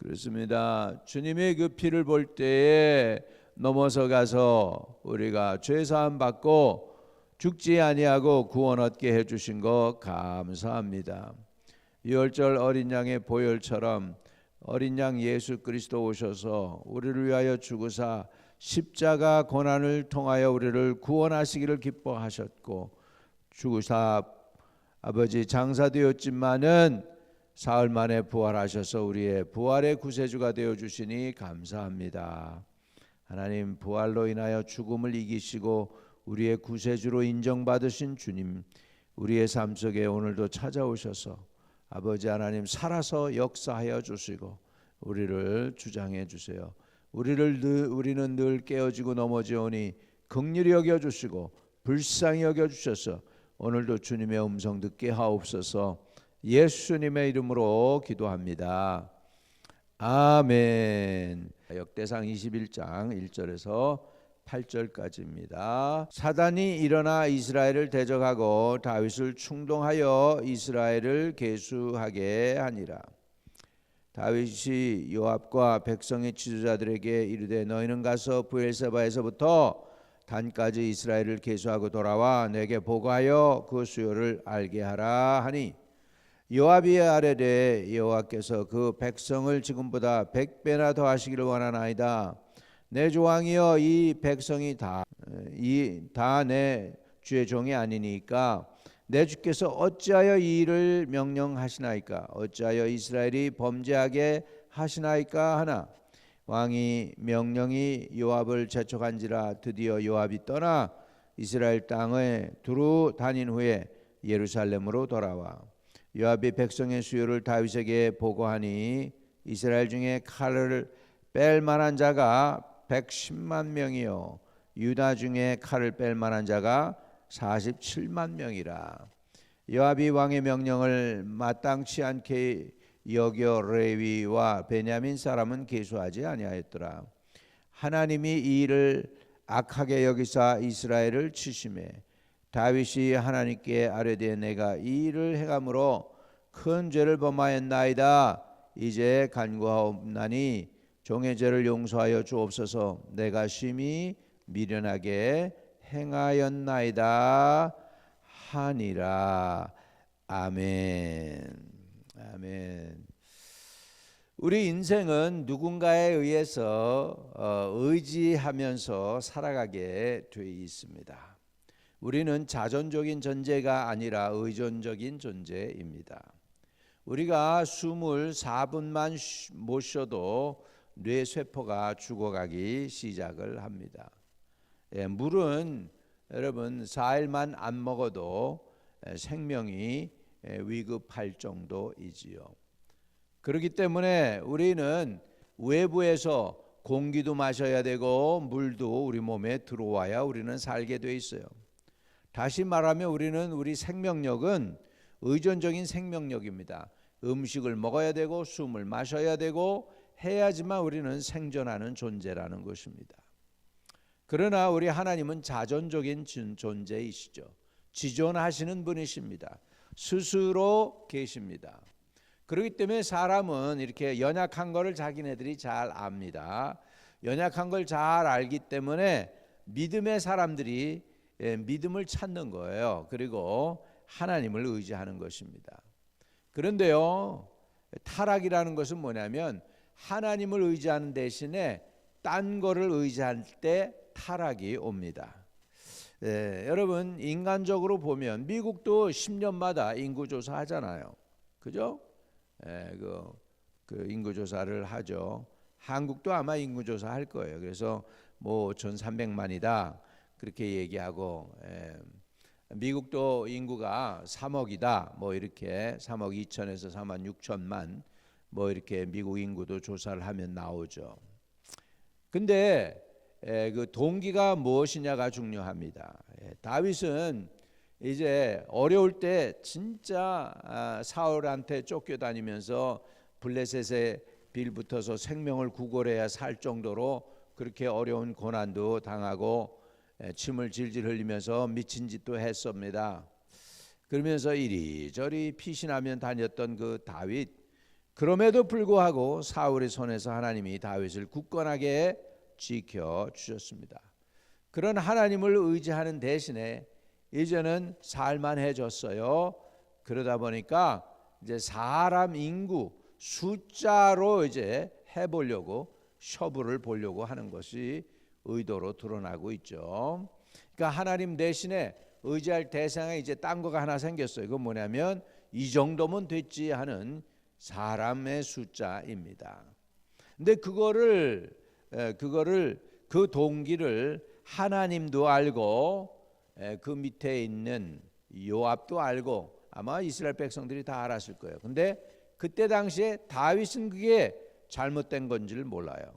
그렇습니다. 주님의 그 피를 볼 때에 넘어서 가서 우리가 죄 사함 받고 죽지 아니하고 구원 얻게 해주신 거 감사합니다. 유월절 어린 양의 보혈처럼 어린 양 예수 그리스도 오셔서 우리를 위하여 죽으사 십자가 고난을 통하여 우리를 구원하시기를 기뻐하셨고, 죽으사 아버지 장사되었지만은 사흘 만에 부활하셔서 우리의 부활의 구세주가 되어주시니 감사합니다. 하나님, 부활로 인하여 죽음을 이기시고 우리의 구세주로 인정받으신 주님, 우리의 삶 속에 오늘도 찾아오셔서 아버지 하나님 살아서 역사하여 주시고 우리를 주장해 주세요. 우리는 늘 깨어지고 넘어지오니 긍휼히 여겨주시고 불쌍히 여겨주셔서 오늘도 주님의 음성 듣게 하옵소서. 예수님의 이름으로 기도합니다. 아멘. 역대상 21장 1절에서 8절까지입니다. 사단이 일어나 이스라엘을 대적하고 다윗을 충동하여 이스라엘을 계수하게 하니라. 다윗이 요압과 백성의 지도자들에게 이르되 너희는 가서 브엘세바에서부터 단까지 이스라엘을 계수하고 돌아와 내게 보고하여 그 수요를 알게 하라 하니, 요압이 아뢰되 여호와께서 그 백성을 지금보다 100배나 더 하시기를 원하나이다. 내 조왕이여, 이 백성이 다 내 주의 종이 아니니까 내 주께서 어찌하여 이 일을 명령하시나이까? 어찌하여 이스라엘이 범죄하게 하시나이까 하나, 왕이 명령이 요압을 재촉한지라 드디어 요압이 떠나 이스라엘 땅에 두루 다닌 후에 예루살렘으로 돌아와 요압이 백성의 수요를 다윗에게 보고하니, 이스라엘 중에 칼을 뺄 만한 자가 110만 명이요 유다 중에 칼을 뺄 만한 자가 47만 명이라. 요압이 왕의 명령을 마땅치 않게 여겨 레위와 베냐민 사람은 계수하지 아니하였더라. 하나님이 이 일을 악하게 여기사 이스라엘을 치심해 다윗이 하나님께 아뢰되 내가 이 일을 행함으로 큰 죄를 범하였나이다. 이제 간구하옵나니 종의 죄를 용서하여 주옵소서. 내가 심히 미련하게 행하였나이다 하니라. 아멘. 아멘. 우리 인생은 누군가에 의해서 의지하면서 살아가게 돼 있습니다. 우리는 자존적인 존재가 아니라 의존적인 존재입니다. 우리가 숨을 4분만 못 쉬어도 뇌세포가 죽어가기 시작을 합니다. 물은 여러분 4일만 안 먹어도 생명이 위급할 정도이지요. 그렇기 때문에 우리는 외부에서 공기도 마셔야 되고 물도 우리 몸에 들어와야 우리는 살게 돼 있어요. 다시 말하면 우리 생명력은 의존적인 생명력입니다. 음식을 먹어야 되고 숨을 마셔야 되고 해야지만 우리는 생존하는 존재라는 것입니다. 그러나 우리 하나님은 자존적인 존재이시죠. 지존하시는 분이십니다. 스스로 계십니다. 그렇기 때문에 사람은 이렇게 연약한 것을 자기네들이 잘 압니다. 연약한 걸 잘 알기 때문에 믿음의 사람들이 믿음을 찾는 거예요. 그리고 하나님을 의지하는 것입니다. 그런데요, 타락이라는 것은 뭐냐면 하나님을 의지하는 대신에 딴 거를 의지할 때 타락이 옵니다. 여러분, 인간적으로 보면 미국도 10년마다 인구조사 하잖아요. 그죠? 그 인구조사를 하죠. 한국도 아마 인구조사 할 거예요. 그래서 뭐 5,300만이다 그렇게 얘기하고, 미국도 인구가 3억이다 뭐 이렇게 3억 2천에서 3만 6천만 뭐 이렇게 미국 인구도 조사를 하면 나오죠. 근데 그 동기가 무엇이냐가 중요합니다. 다윗은 이제 어려울 때 진짜 사울한테 쫓겨다니면서 블레셋에 빌붙어서 생명을 구걸해야 살 정도로 그렇게 어려운 고난도 당하고 침을 질질 흘리면서 미친 짓도 했습니다. 그러면서 이리저리 피신하며 다녔던 그 다윗, 그럼에도 불구하고 사울의 손에서 하나님이 다윗을 굳건하게 지켜 주셨습니다. 그런 하나님을 의지하는 대신에 이제는 살만해졌어요. 그러다 보니까 이제 사람 인구 숫자로 이제 해보려고 처부를 보려고 하는 것이 의도로 드러나고 있죠. 그러니까 하나님 대신에 의지할 대상에 이제 딴 거가 하나 생겼어요. 그건 뭐냐면 이 정도면 됐지 하는 사람의 숫자입니다. 근데 그 동기를 하나님도 알고 그 밑에 있는 요압도 알고 아마 이스라엘 백성들이 다 알았을 거예요. 근데 그때 당시에 다윗은 그게 잘못된 건지를 몰라요.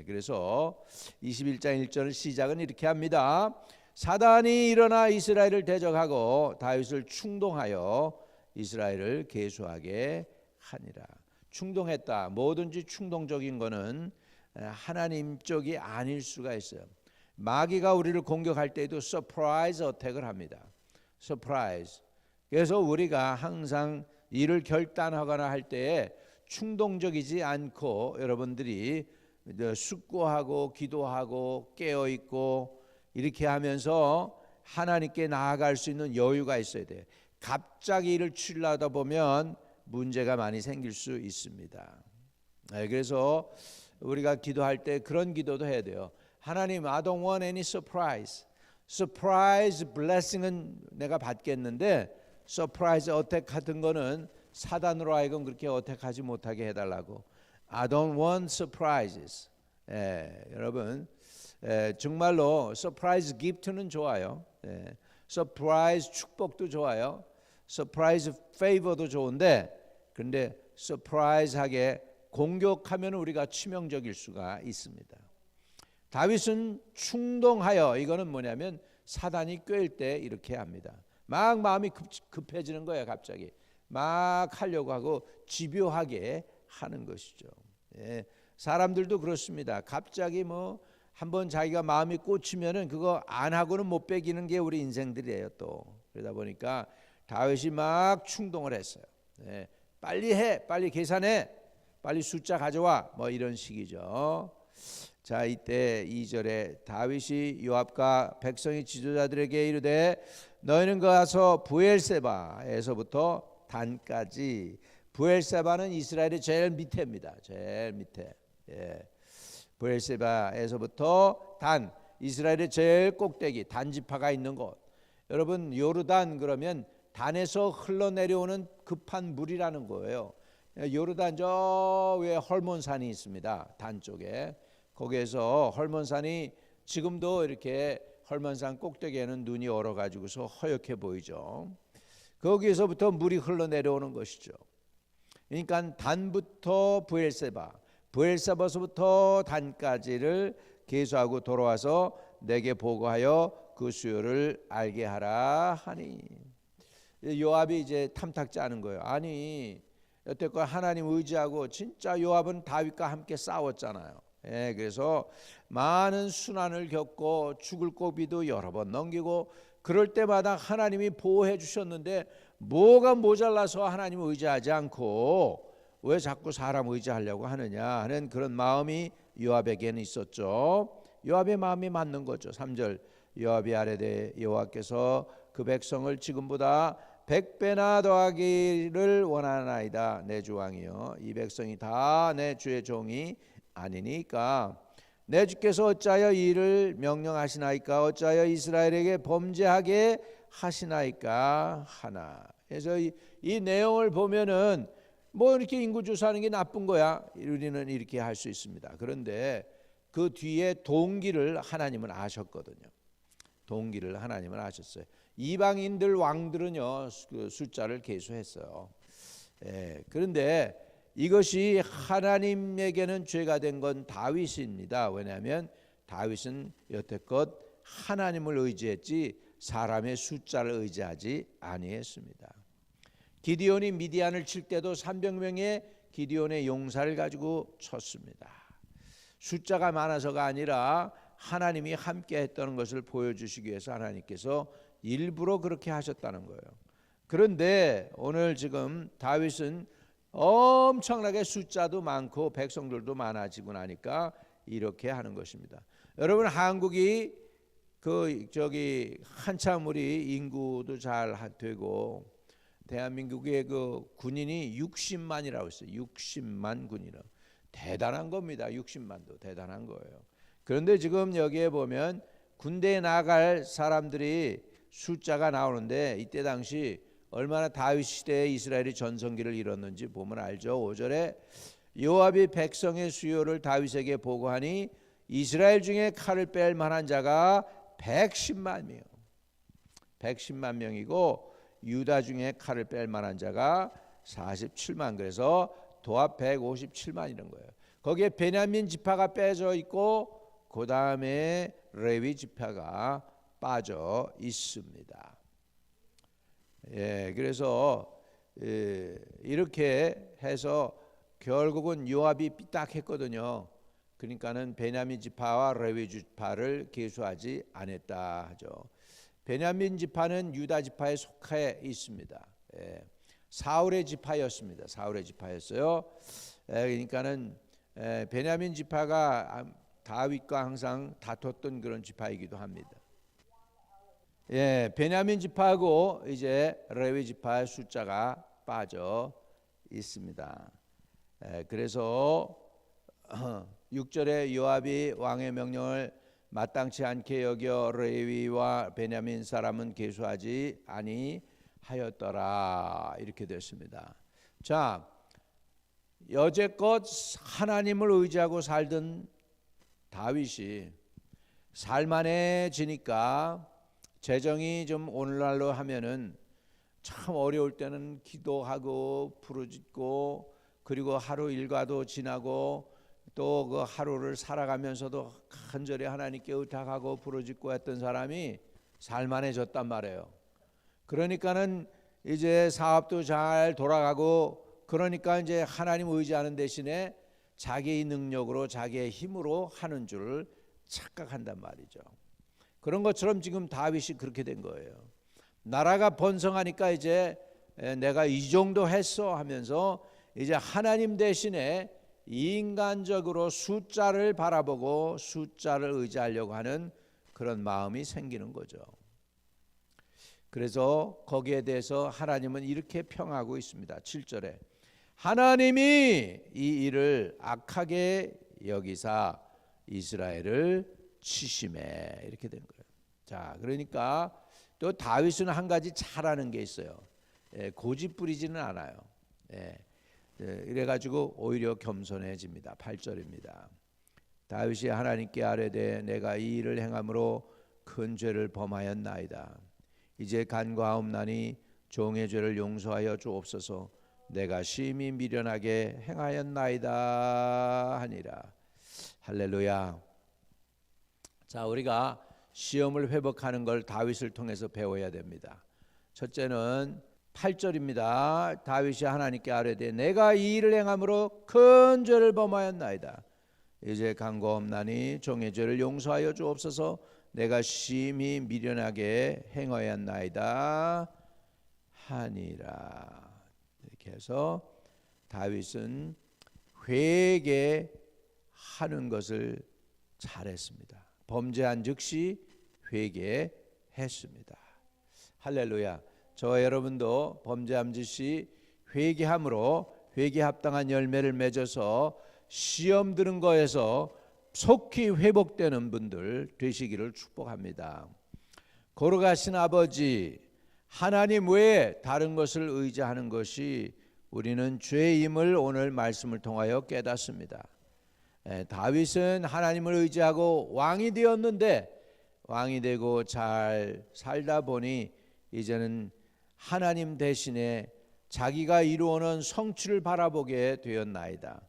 그래서 21장 1절 시작은 이렇게 합니다. 사단이 일어나 이스라엘을 대적하고 다윗을 충동하여 이스라엘을 계수하게 하니라. 충동했다. 뭐든지 충동적인 거는 하나님 쪽이 아닐 수가 있어요. 마귀가 우리를 공격할 때에도 서프라이즈 어택을 합니다. 서프라이즈. 그래서 우리가 항상 일을 결단하거나 할 때에 충동적이지 않고 여러분들이 숙고하고 기도하고 깨어있고 이렇게 하면서 하나님께 나아갈 수 있는 여유가 있어야 돼요. 갑자기 일을 추리하다 보면 문제가 많이 생길 수 있습니다. 그래서 우리가 기도할 때 그런 기도도 해야 돼요. 하나님, I don't want any surprise. surprise blessing은 내가 받겠는데 surprise 어택 같은 거는 사단으로 하여금 그렇게 어택하지 못하게 해달라고. I don't want surprises. 여러분 정말로 surprise gift는 좋아요. surprise 축복도 좋아요. surprise favor도 좋은데 그런데 surprise하게 공격하면 우리가 치명적일 수가 있습니다. 다윗은 충동하여 이거는 뭐냐면 사단이 꿰일 때 이렇게 합니다. 막 마음이 급해지는 거예요. 갑자기 막 하려고 하고 집요하게 하는 것이죠. 사람들도 그렇습니다. 갑자기 뭐 한번 자기가 마음이 꽂히면은 그거 안 하고는 못 빼기는 게 우리 인생들이에요. 또 그러다 보니까 다윗이 막 충동을 했어요. 빨리 해, 빨리 계산해, 빨리 숫자 가져와, 뭐 이런 식이죠. 자, 이때 2절에 다윗이 요압과 백성의 지도자들에게 이르되 너희는 가서 부엘세바에서부터 단까지. 부엘세바는 이스라엘의 제일 밑에입니다. 제일 밑에. 부엘세바에서부터 단, 이스라엘의 제일 꼭대기 단지파가 있는 곳. 여러분 요르단 그러면 단에서 흘러내려오는 급한 물이라는 거예요. 요르단 저 위에 헐몬산이 있습니다. 단 쪽에. 거기에서 헐몬산이 지금도 이렇게 헐몬산 꼭대기에는 눈이 얼어가지고서 허옇게 보이죠. 거기에서부터 물이 흘러내려오는 것이죠. 그러니까 단부터 부엘세바, 부엘세바서부터 단까지를 계수하고 돌아와서 내게 보고하여 그 수요를 알게 하라 하니. 요압이 이제 탐탁지 않은 거예요. 아니 여태껏 하나님 의지하고 진짜 요압은 다윗과 함께 싸웠잖아요. 그래서 많은 순환을 겪고 죽을 고비도 여러 번 넘기고 그럴 때마다 하나님이 보호해 주셨는데 뭐가 모자라서 하나님을 의지하지 않고 왜 자꾸 사람 의지하려고 하느냐 하는 그런 마음이 요압에게는 있었죠. 요압의 마음이 맞는 거죠. 3절 요압이 아뢰되 여호와께서 그 백성을 지금보다 100배나 더하기를 원하나이다. 내 주 왕이여 이 백성이 다 내 주의 종이 아니니까 내 주께서 어찌하여 이 일을 명령하시나이까 어찌하여 이스라엘에게 범죄하게 하시나이까 하나. 그래서 이 내용을 보면은 뭐 이렇게 인구 조사하는 게 나쁜 거야 우리는 이렇게 할 수 있습니다. 그런데 그 뒤에 동기를 하나님은 아셨거든요. 동기를 하나님은 아셨어요. 이방인들 왕들은요 그 숫자를 계수했어요. 그런데 이것이 하나님에게는 죄가 된 건 다윗입니다. 왜냐하면 다윗은 여태껏 하나님을 의지했지 사람의 숫자를 의지하지 아니했습니다. 기디온이 미디안을 칠 때도 300명의 기디온의 용사를 가지고 쳤습니다. 숫자가 많아서가 아니라 하나님이 함께 했다는 것을 보여주시기 위해서 하나님께서 일부러 그렇게 하셨다는 거예요. 그런데 오늘 지금 다윗은 엄청나게 숫자도 많고 백성들도 많아지고 나니까 이렇게 하는 것입니다. 여러분, 한국이 한참 우리 인구도 잘 되고 대한민국의 그 군인이 60만이라고 했어요. 60만 군인은 대단한 겁니다. 60만도 대단한 거예요. 그런데 지금 여기에 보면 군대에 나갈 사람들이 숫자가 나오는데 이때 당시 얼마나 다윗 시대에 이스라엘이 전성기를 이뤘는지 보면 알죠. 5절에 요압이 백성의 수요를 다윗에게 보고하니 이스라엘 중에 칼을 뺄 만한 자가 110만 명, 110만 명이고 유다 중에 칼을 뺄 만한 자가 47만. 그래서 도합 157만 이런 거예요. 거기에 베냐민 지파가 빼져 있고 그 다음에 레위 지파가 빠져 있습니다. 그래서 이렇게 해서 결국은 요압이 삐딱했거든요. 그러니까는 베냐민 지파와 레위 지파를 계수하지 않았다 하죠. 베냐민 지파는 유다 지파에 속해 있습니다. 사울의 지파였습니다. 사울의 지파였어요. 그러니까는 베냐민 지파가 다윗과 항상 다퉜던 그런 지파이기도 합니다. 베냐민 지파하고 이제 레위 지파의 숫자가 빠져 있습니다. 그래서 6절에 요압이 왕의 명령을 마땅치 않게 여겨 레위와 베냐민 사람은 계수하지 아니하였더라 이렇게 됐습니다. 자, 여태껏 하나님을 의지하고 살던 다윗이 살만해지니까 재정이 좀 오늘날로 하면은 참 어려울 때는 기도하고 부르짖고 그리고 하루 일과도 지나고 또 그 하루를 살아가면서도 간절히 하나님께 의탁하고 부르짖고 했던 사람이 살만해졌단 말이에요. 그러니까는 이제 사업도 잘 돌아가고 그러니까 이제 하나님 의지하는 대신에 자기의 능력으로 자기의 힘으로 하는 줄 착각한단 말이죠. 그런 것처럼 지금 다윗이 그렇게 된 거예요. 나라가 번성하니까 이제 내가 이 정도 했어 하면서 이제 하나님 대신에 인간적으로 숫자를 바라보고 숫자를 의지하려고 하는 그런 마음이 생기는 거죠. 그래서 거기에 대해서 하나님은 이렇게 평하고 있습니다. 7절에 하나님이 이 일을 악하게 여기사 이스라엘을 치심해 이렇게 된 거예요. 자, 그러니까 또 다윗은 한 가지 잘하는 게 있어요. 고집 부리지는 않아요. 이래가지고 오히려 겸손해집니다. 8절입니다. 다윗이 하나님께 아뢰되 내가 이 일을 행함으로 큰 죄를 범하였나이다. 이제 간과하옵나니 종의 죄를 용서하여 주옵소서. 내가 심히 미련하게 행하였나이다 하니라. 할렐루야. 자, 우리가 시험을 회복하는 걸 다윗을 통해서 배워야 됩니다. 첫째는 8절입니다. 다윗이 하나님께 아뢰되 내가 이 일을 행함으로 큰 죄를 범하였나이다. 이제 간과없나니 종의 죄를 용서하여 주옵소서. 내가 심히 미련하게 행하였나이다 하니라. 이렇게 해서 다윗은 회개하는 것을 잘했습니다. 범죄한 즉시 회개했습니다. 할렐루야. 저와 여러분도 범죄한 즉시 회개함으로 회개 합당한 열매를 맺어서 시험 드는 거에서 속히 회복되는 분들 되시기를 축복합니다. 거룩하신 아버지, 하나님 외에 다른 것을 의지하는 것이 우리는 죄임을 오늘 말씀을 통하여 깨닫습니다. 다윗은 하나님을 의지하고 왕이 되었는데 왕이 되고 잘 살다 보니 이제는 하나님 대신에 자기가 이루어놓은 성취를 바라보게 되었나이다.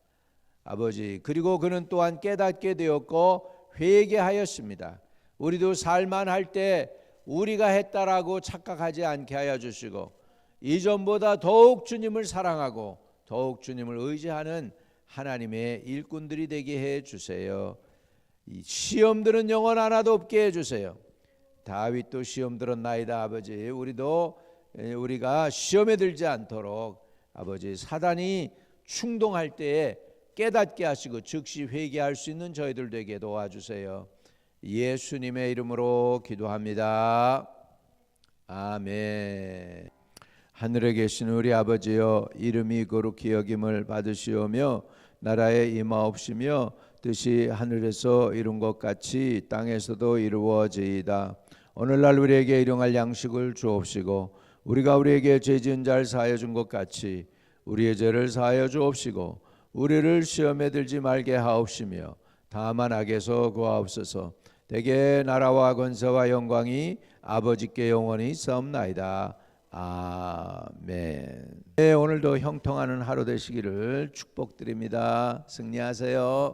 아버지, 그리고 그는 또한 깨닫게 되었고 회개하였습니다. 우리도 살만할 때 우리가 했다라고 착각하지 않게 하여 주시고 이전보다 더욱 주님을 사랑하고 더욱 주님을 의지하는 하나님의 일꾼들이 되게 해 주세요. 이 시험들은 영원 하나도 없게 해 주세요. 다윗도 시험 들었나이다. 아버지, 우리가 시험에 들지 않도록 아버지 사단이 충동할 때에 깨닫게 하시고 즉시 회개할 수 있는 저희들 되게 도와주세요. 예수님의 이름으로 기도합니다. 아멘. 하늘에 계신 우리 아버지여, 이름이 거룩히 여김을 받으시오며 나라에 임하옵시며 뜻이 하늘에서 이룬 것 같이 땅에서도 이루어지이다. 오늘날 우리에게 일용할 양식을 주옵시고 우리가 우리에게 죄 지은 자를 사하여 준 것 같이 우리의 죄를 사하여 주옵시고 우리를 시험에 들지 말게 하옵시며 다만 악에서 구하옵소서. 대개 나라와 권세와 영광이 아버지께 영원히 있사옵나이다. 아멘. 네, 오늘도 형통하는 하루 되시기를 축복드립니다. 승리하세요.